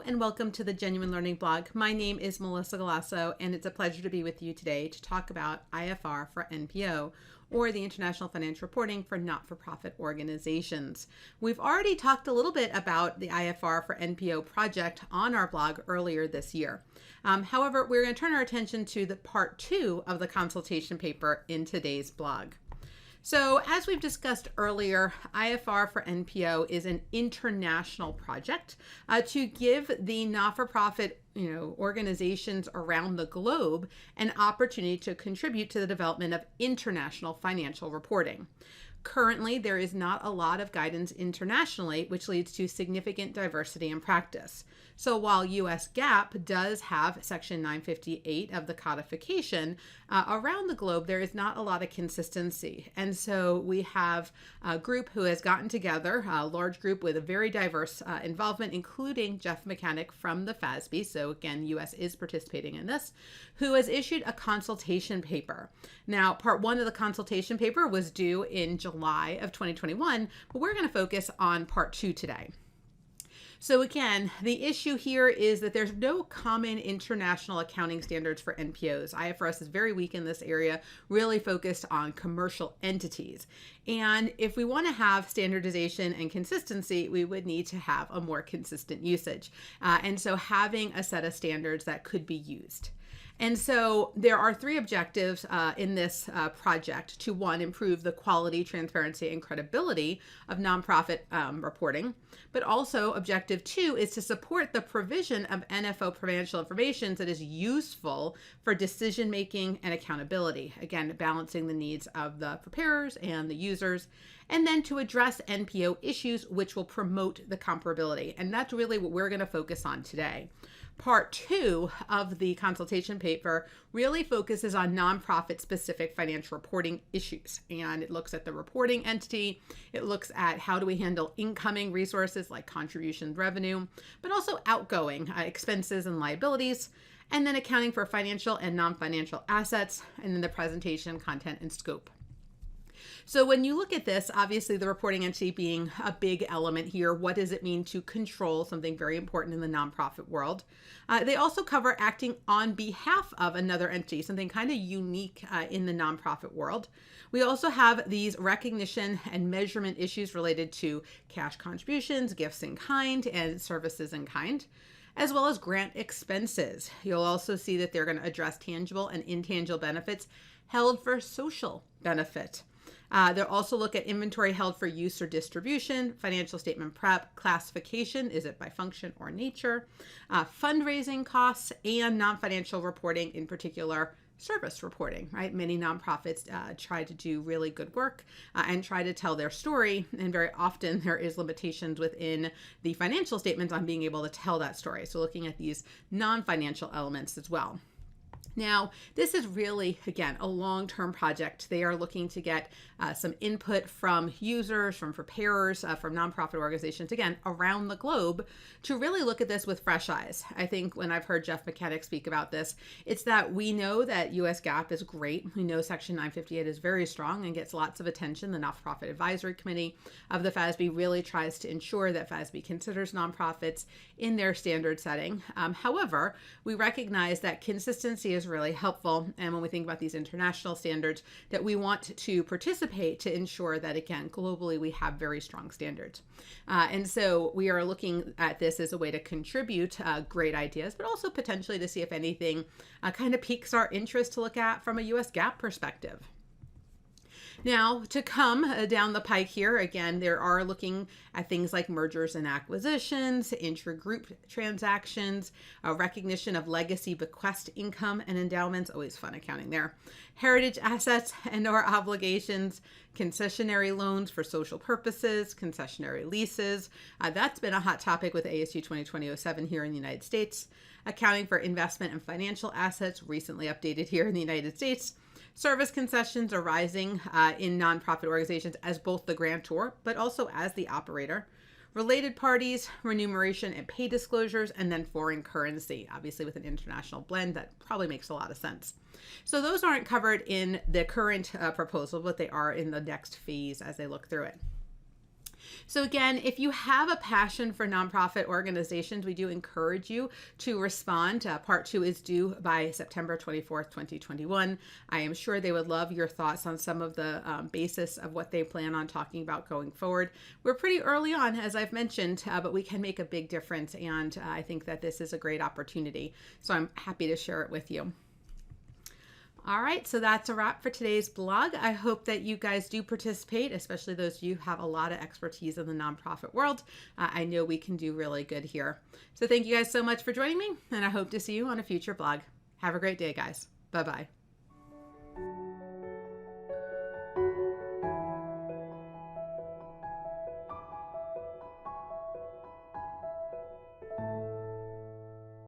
and welcome to the Genuine Learning Blog. My name is Melissa Galasso, and it's a pleasure to be with you today to talk about IFR for NPO, or the International Financial Reporting for Not-for-Profit Organizations. We've already talked a little bit about the IFR for NPO project on our blog earlier this year. However, we're going to turn our attention to the part 2 of the consultation paper in today's blog. So as we've discussed earlier, IFR for NPO is an international project to give the not-for-profit organizations around the globe an opportunity to contribute to the development of international financial reporting. Currently, there is not a lot of guidance internationally, which leads to significant diversity in practice. So while U.S. GAAP does have Section 958 of the codification, around the globe, there is not a lot of consistency. And so we have a group who has gotten together, a large group with a very diverse involvement, including Jeff Mechanic from the FASB. So again, U.S. is participating in this, who has issued a consultation paper. Now, part 1 of the consultation paper was due in July of 2021, but we're going to focus on part 2 today. So again, the issue here is that there's no common international accounting standards for NPOs. IFRS is very weak in this area, really focused on commercial entities. And if we want to have standardization and consistency, we would need to have a more consistent usage. And so having a set of standards that could be used. And so there are 3 objectives in this project to 1, improve the quality, transparency, and credibility of nonprofit reporting. But also objective 2 is to support the provision of NFO financial information that is useful for decision-making and accountability. Again, balancing the needs of the preparers and the users. And then to address NPO issues, which will promote the comparability. And that's really what we're going to focus on today. Part 2 of the consultation paper really focuses on nonprofit specific financial reporting issues. And it looks at the reporting entity. It looks at how do we handle incoming resources like contribution revenue, but also outgoing expenses and liabilities, and then accounting for financial and non-financial assets, and then the presentation, content, and scope. So when you look at this, obviously the reporting entity being a big element here, what does it mean to control something very important in the nonprofit world? They also cover acting on behalf of another entity, something kind of unique in the nonprofit world. We also have these recognition and measurement issues related to cash contributions, gifts in kind, and services in kind, as well as grant expenses. You'll also see that they're going to address tangible and intangible benefits held for social benefit. They'll also look at inventory held for use or distribution, financial statement prep, classification, is it by function or nature, fundraising costs, and non-financial reporting, in particular service reporting, right? Many nonprofits try to do really good work and try to tell their story, and very often there is limitations within the financial statements on being able to tell that story. So looking at these non-financial elements as well. Now, this is really, again, a long-term project. They are looking to get some input from users, from preparers, from nonprofit organizations, again, around the globe to really look at this with fresh eyes. I think when I've heard Jeff Mechanic speak about this, it's that we know that U.S. GAAP is great. We know Section 958 is very strong and gets lots of attention. The Not-for-Profit Advisory Committee of the FASB really tries to ensure that FASB considers nonprofits in their standard setting. However, we recognize that consistency is really helpful. And when we think about these international standards, that we want to participate to ensure that, again, globally, we have very strong standards. And so we are looking at this as a way to contribute great ideas, but also potentially to see if anything kind of piques our interest to look at from a U.S. GAAP perspective. Now, to come down the pike here, again, there are looking at things like mergers and acquisitions, intra-group transactions, recognition of legacy bequest income and endowments, always fun accounting there, heritage assets and or obligations, concessionary loans for social purposes, concessionary leases. That's been a hot topic with ASU 2020-07 here in the United States. Accounting for investment and financial assets, recently updated here in the United States. Service concessions arising in nonprofit organizations as both the grantor, but also as the operator. Related parties, remuneration and pay disclosures, and then foreign currency. Obviously with an international blend, that probably makes a lot of sense. So those aren't covered in the current proposal, but they are in the next phase as they look through it. So again, if you have a passion for nonprofit organizations, we do encourage you to respond. Part 2 is due by September 24th, 2021. I am sure they would love your thoughts on some of the basis of what they plan on talking about going forward. We're pretty early on, as I've mentioned, but we can make a big difference, and I think that this is a great opportunity. So I'm happy to share it with you. All right, so that's a wrap for today's blog. I hope that you guys do participate, especially those of you who have a lot of expertise in the nonprofit world. I know we can do really good here. So thank you guys so much for joining me, and I hope to see you on a future blog. Have a great day, guys. Bye-bye.